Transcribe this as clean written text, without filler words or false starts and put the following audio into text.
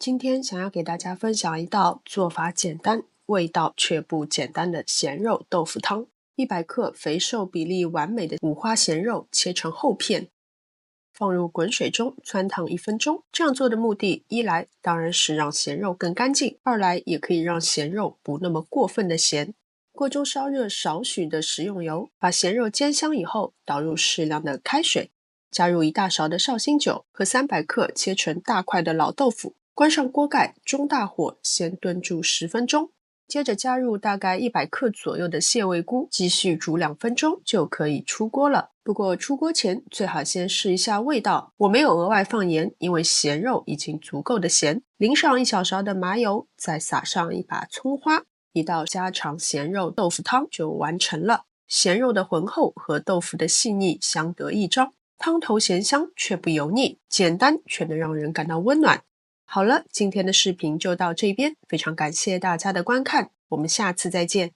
今天想要给大家分享一道做法简单、味道却不简单的咸肉豆腐汤。100克肥瘦比例完美的五花咸肉切成厚片，放入滚水中汆烫1分钟。这样做的目的，一来当然是让咸肉更干净，二来也可以让咸肉不那么过分的咸。锅中烧热少许的食用油，把咸肉煎香以后，倒入适量的开水，加入1大勺的绍兴酒和300克切成大块的老豆腐。关上锅盖，中大火先炖煮10分钟，接着加入大概100克左右的蟹味菇，继续煮2分钟就可以出锅了。不过出锅前最好先试一下味道，我没有额外放盐，因为咸肉已经足够的咸。淋上1小勺的麻油，再撒上一把葱花，一道家常咸肉豆腐汤就完成了。咸肉的浑厚和豆腐的细腻相得益彰，汤头咸香却不油腻，简单却能让人感到温暖。好了，今天的视频就到这边，非常感谢大家的观看，我们下次再见。